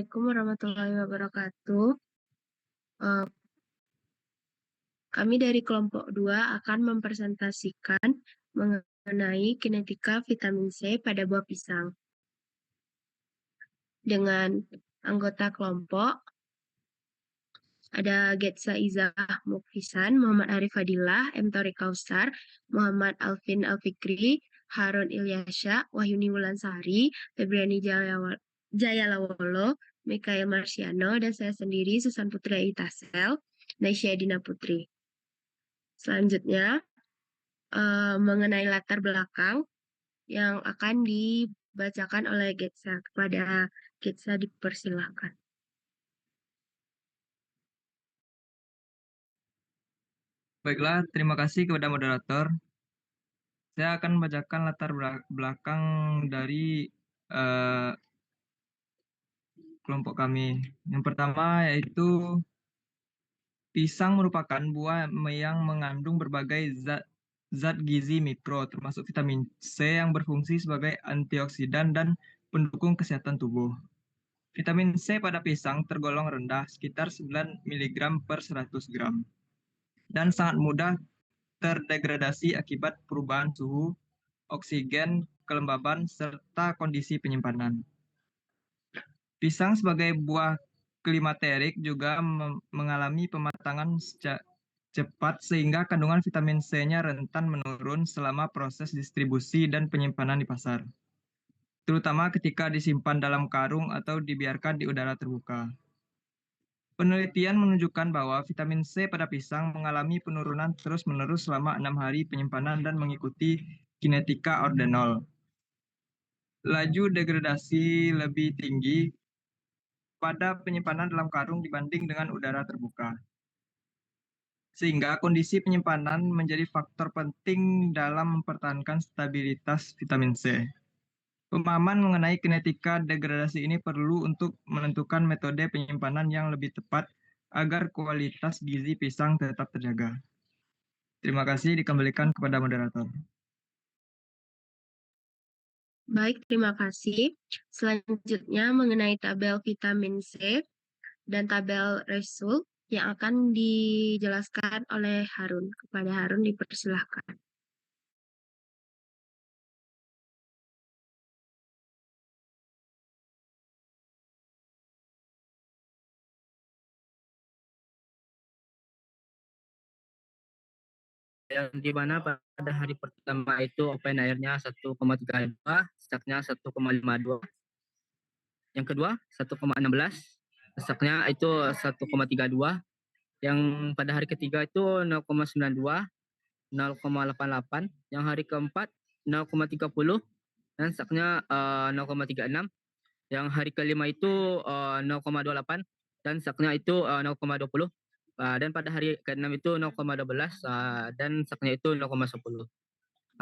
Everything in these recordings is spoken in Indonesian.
Assalamualaikum warahmatullahi wabarakatuh. Eh, Kami dari kelompok 2 akan mempresentasikan mengenai kinetika vitamin C pada buah pisang. Dengan anggota kelompok ada Getza Izah Mukhisan, Muhammad Arif Fadilah, M. Tori Kausar, Muhammad Alvin Alfikri, Harun Ilyasya, Wahyuni Wulansari, Febriani Jayalawolo, Mikael Marsiano, dan saya sendiri, Susan Putri Itasel, Naisya Dina Putri. Selanjutnya, mengenai latar belakang yang akan dibacakan oleh Getza. Kepada Getza dipersilahkan. Baiklah, terima kasih kepada moderator. Saya akan membacakan latar belakang dari kelompok kami. Yang pertama yaitu pisang merupakan buah yang mengandung berbagai zat gizi mikro, termasuk vitamin C yang berfungsi sebagai antioksidan dan pendukung kesehatan tubuh. Vitamin C pada pisang tergolong rendah, sekitar 9 mg per 100 gram, dan sangat mudah terdegradasi akibat perubahan suhu, oksigen, kelembaban, serta kondisi penyimpanan. Pisang sebagai buah klimaterik juga mengalami pematangan cepat sehingga kandungan vitamin C-nya rentan menurun selama proses distribusi dan penyimpanan di pasar, terutama ketika disimpan dalam karung atau dibiarkan di udara terbuka. Penelitian menunjukkan bahwa vitamin C pada pisang mengalami penurunan terus-menerus selama 6 hari penyimpanan dan mengikuti kinetika ordenol. Laju degradasi lebih tinggi pada penyimpanan dalam karung dibanding dengan udara terbuka, sehingga kondisi penyimpanan menjadi faktor penting dalam mempertahankan stabilitas vitamin C. Pemahaman mengenai kinetika degradasi ini perlu untuk menentukan metode penyimpanan yang lebih tepat agar kualitas gizi pisang tetap terjaga. Terima kasih, dikembalikan kepada moderator. Baik, terima kasih. Selanjutnya mengenai tabel vitamin C dan tabel result yang akan dijelaskan oleh Harun. Kepada Harun dipersilahkan. Yang di mana pada hari pertama itu open airnya 1,32, sesaknya 1,52. Yang kedua 1,16, sesaknya itu 1,32. Yang pada hari ketiga itu 0,92, 0,88. Yang hari keempat 0,30 dan sesaknya 0,36. Yang hari kelima itu 0,28 dan sesaknya itu 0,20. Dan pada hari ke-6 itu 0,12 dan saknya itu 0,10.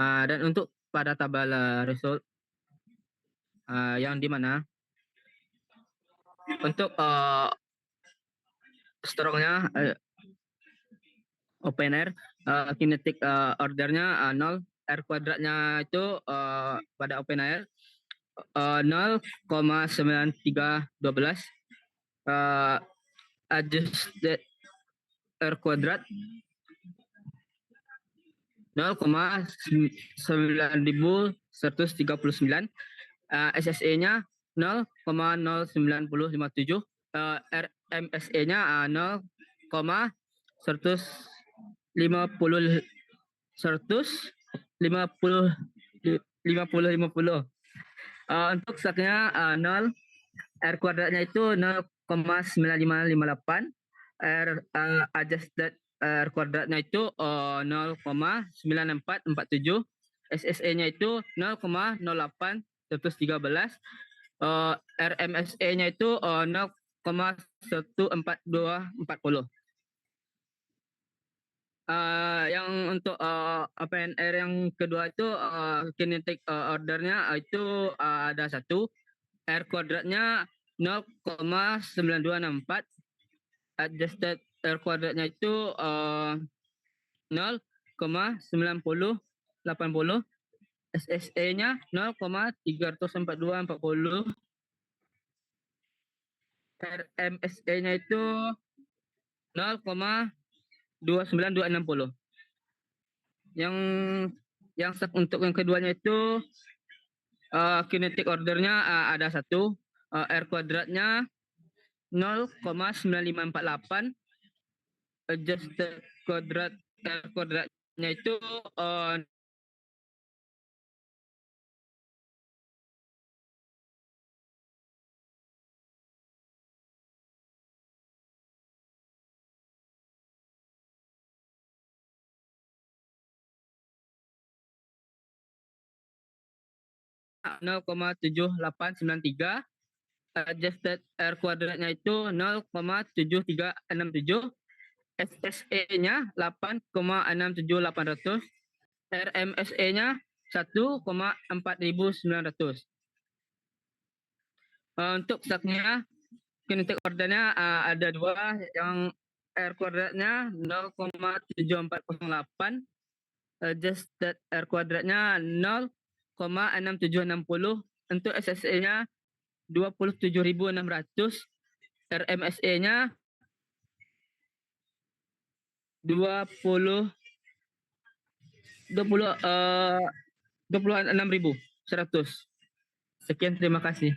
Dan untuk pada tabel result yang di mana untuk strongnya open air kinetic ordernya 0, R kuadratnya itu pada open air 0,9312, adjusted R kuadrat 0,9139, SSE-nya 0,09057, RMSE-nya 0,150 untuk saknya 0, R kuadratnya itu 0,9558, adjusted R kuadratnya itu 0,9447, SSE-nya itu 0,0813, RMSE-nya itu 0,14240. Yang untuk open air yang kedua itu kinetic ordernya itu ada 1, R kuadratnya 0,9264, adjusted R kuadratnya itu 0,9080, SSE-nya 0,34240, RMSE-nya itu 0,29260. Yang untuk yang keduanya itu kinetic ordernya ada satu, R kuadratnya 0,9548, adjusted kuadrat R kuadratnya itu 0,7893, adjusted R kuadratnya itu 0,7367, SSE-nya 8,67800, RMSE-nya 1,4900. Untuk stacknya, kinetic ordernya ada dua, yang R kuadratnya 0,7408, adjusted R kuadratnya 0,6760, untuk SSE-nya 27.600, RMSE-nya 26.100. Sekian, terima kasih.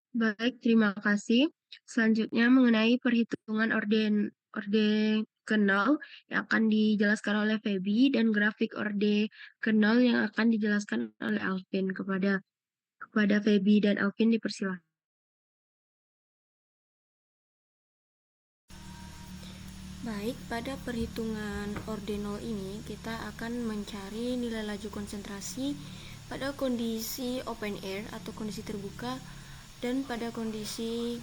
Baik, terima kasih. Selanjutnya mengenai perhitungan ordekenal yang akan dijelaskan oleh Feby dan grafik ordekenal yang akan dijelaskan oleh Alvin. Kepada Feby dan Alvin dipersilakan. Baik, pada perhitungan ordinal ini kita akan mencari nilai laju konsentrasi pada kondisi open air atau kondisi terbuka dan pada kondisi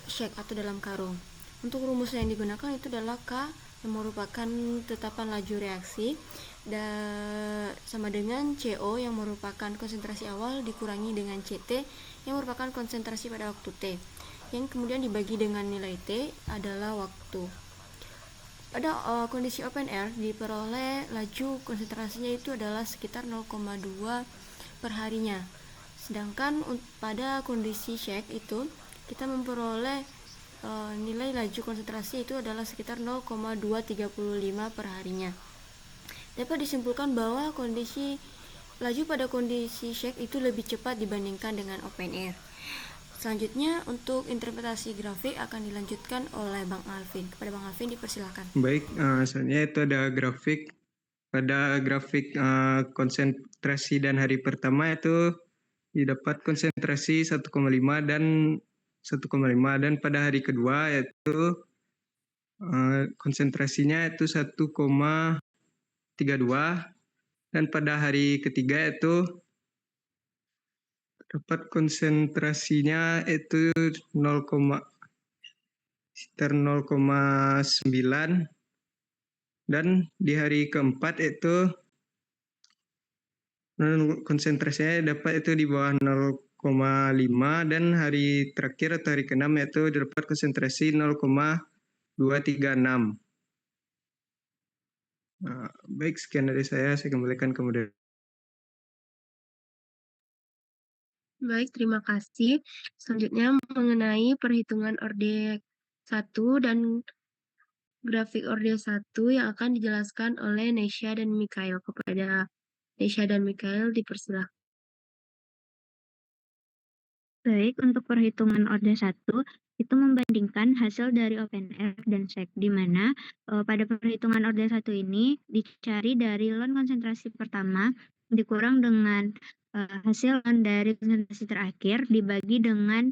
shake atau dalam karung. Untuk rumus yang digunakan itu adalah K yang merupakan tetapan laju reaksi sama dengan CO yang merupakan konsentrasi awal dikurangi dengan CT yang merupakan konsentrasi pada waktu T, yang kemudian dibagi dengan nilai T adalah waktu. Pada kondisi open air diperoleh laju konsentrasinya itu adalah sekitar 0,2 per harinya. Sedangkan pada kondisi shake itu kita memperoleh nilai laju konsentrasi itu adalah sekitar 0,235 per harinya. Dapat disimpulkan bahwa laju pada kondisi shake itu lebih cepat dibandingkan dengan open air. Selanjutnya untuk interpretasi grafik akan dilanjutkan oleh Bang Alvin. Kepada Bang Alvin dipersilakan. Baik, selanjutnya itu ada grafik. Pada grafik konsentrasi dan hari pertama itu didapat konsentrasi 1,5 dan 1,5, dan pada hari kedua yaitu konsentrasinya itu 1,32, dan pada hari ketiga itu dapat konsentrasinya itu sekitar 0,9, dan di hari keempat itu konsentrasinya dapat itu di bawah 0,5, dan hari terakhir atau hari ke-6 itu dapat konsentrasi 0,236. Baik, sekian dari saya kembalikan ke moderator. Baik, terima kasih. Selanjutnya mengenai perhitungan orde 1 dan grafik orde 1 yang akan dijelaskan oleh Nesya dan Mikael. Kepada Nesya dan Mikael dipersilakan. Baik, untuk perhitungan orde 1 itu membandingkan hasil dari open air dan shake, di mana pada perhitungan orde 1 ini dicari dari lon konsentrasi pertama dikurang dengan hasil lon dari konsentrasi terakhir dibagi dengan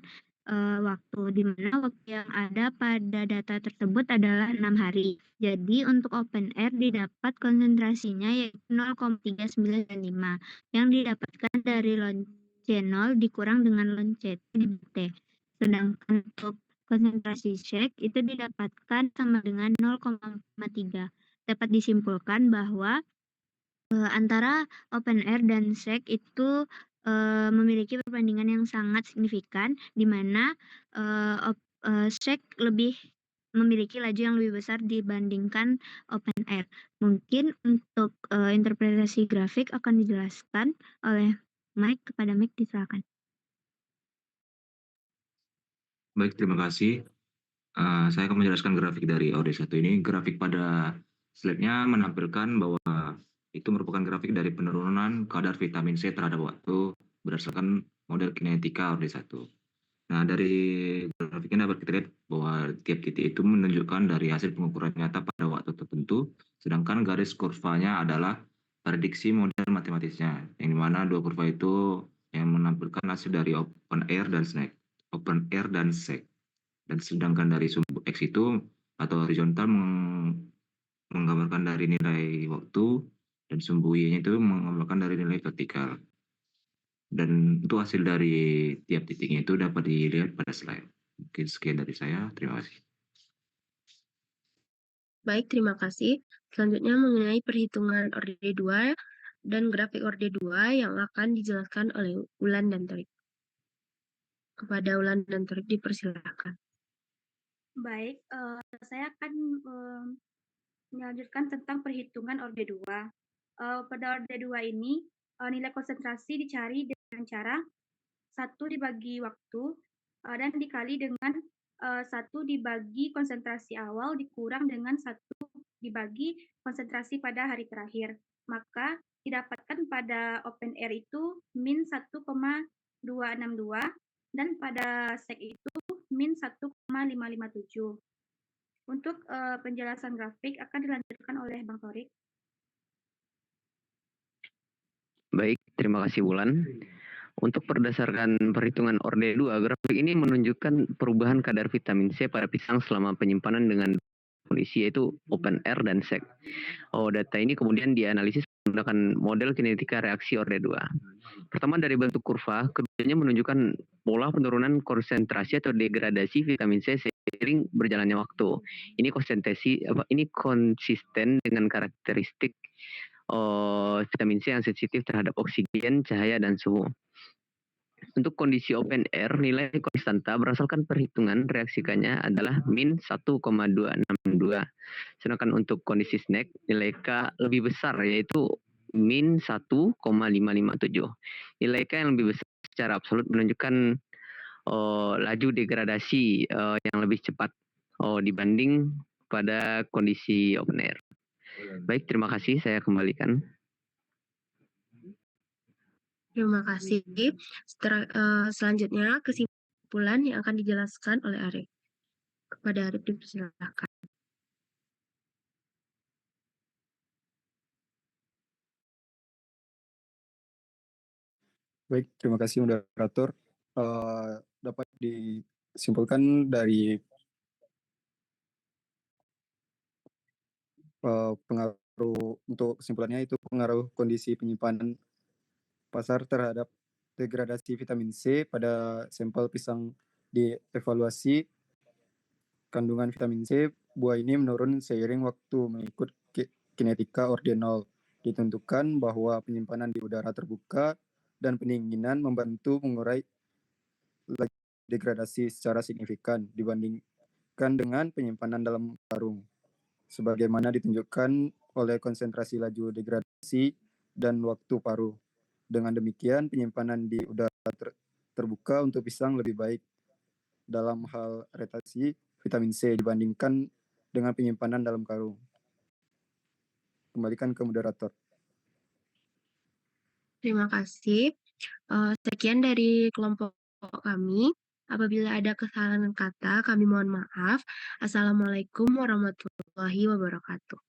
waktu, di mana waktu yang ada pada data tersebut adalah 6 hari. Jadi untuk open air didapat konsentrasinya yaitu 0,3995 yang didapatkan dari lon C0 dikurang dengan lon CT di T. Sedangkan untuk konsentrasi shake itu didapatkan sama dengan 0,3. Dapat disimpulkan bahwa antara open air dan shake itu memiliki perbandingan yang sangat signifikan, di mana shake lebih memiliki laju yang lebih besar dibandingkan open air. Mungkin untuk interpretasi grafik akan dijelaskan oleh Mike. Kepada Mike, silakan. Baik, terima kasih. Saya akan menjelaskan grafik dari OD1 ini. Grafik pada slide-nya menampilkan bahwa itu merupakan grafik dari penurunan kadar vitamin C terhadap waktu berdasarkan model kinetika OD1. Nah, dari grafik ini dapat kita lihat bahwa tiap titik itu menunjukkan dari hasil pengukuran nyata pada waktu tertentu, sedangkan garis kurvanya adalah prediksi model matematisnya, yang dimana dua kurva itu yang menampilkan hasil dari open air dan sec. Dan sedangkan dari sumbu X itu atau horizontal menggambarkan dari nilai waktu, dan sumbu Y-nya itu menggambarkan dari nilai vertikal. Dan itu hasil dari tiap titiknya itu dapat dilihat pada slide. Mungkin sekian dari saya. Terima kasih. Baik, terima kasih. Selanjutnya mengenai perhitungan orde 2 dan grafik orde 2 yang akan dijelaskan oleh Ulan dan Torik. Kepada Ulan dan Torik dipersilakan. Baik, saya akan melanjutkan tentang perhitungan orde 2. Pada orde 2 ini, nilai konsentrasi dicari dengan cara 1 dibagi waktu dan dikali dengan 1 dibagi konsentrasi awal dikurang dengan 1 dibagi konsentrasi pada hari terakhir. Maka didapatkan pada open air itu min 1,262 dan pada sec itu min 1,557. Untuk penjelasan grafik akan dilanjutkan oleh Bang Torik. Baik, terima kasih Wulan. Untuk berdasarkan perhitungan orde 2, grafik ini menunjukkan perubahan kadar vitamin C pada pisang selama penyimpanan dengan kondisi yaitu open air dan sec. Data ini kemudian dianalisis menggunakan model kinetika reaksi orde 2. Pertama dari bentuk kurva, keduanya menunjukkan pola penurunan konsentrasi atau degradasi vitamin C seiring berjalannya waktu. Ini konsisten dengan karakteristik vitamin C yang sensitif terhadap oksigen, cahaya, dan suhu. Untuk kondisi open air, nilai konstanta berdasarkan perhitungan reaksikannya adalah min 1,262. Sedangkan untuk kondisi snack, nilai K lebih besar, yaitu min 1,557. Nilai K yang lebih besar secara absolut menunjukkan laju degradasi yang lebih cepat dibanding pada kondisi open air. Baik, terima kasih. Saya kembalikan. Terima kasih. Selanjutnya kesimpulan yang akan dijelaskan oleh Arif. Kepada Arif dipersilakan. Baik, terima kasih moderator. Dapat disimpulkan dari pengaruh untuk kesimpulannya itu pengaruh kondisi penyimpanan pasar terhadap degradasi vitamin C pada sampel pisang dievaluasi. Kandungan vitamin C buah ini menurun seiring waktu mengikut kinetika orde 0. Ditentukan bahwa penyimpanan di udara terbuka dan pendinginan membantu mengurai degradasi secara signifikan dibandingkan dengan penyimpanan dalam karung, sebagaimana ditunjukkan oleh konsentrasi laju degradasi dan waktu paruh. Dengan demikian, penyimpanan di udara terbuka untuk pisang lebih baik dalam hal retasi vitamin C dibandingkan dengan penyimpanan dalam karung. Kembalikan ke moderator. Terima kasih. Sekian dari kelompok kami. Apabila ada kesalahan kata, kami mohon maaf. Assalamualaikum warahmatullahi wabarakatuh.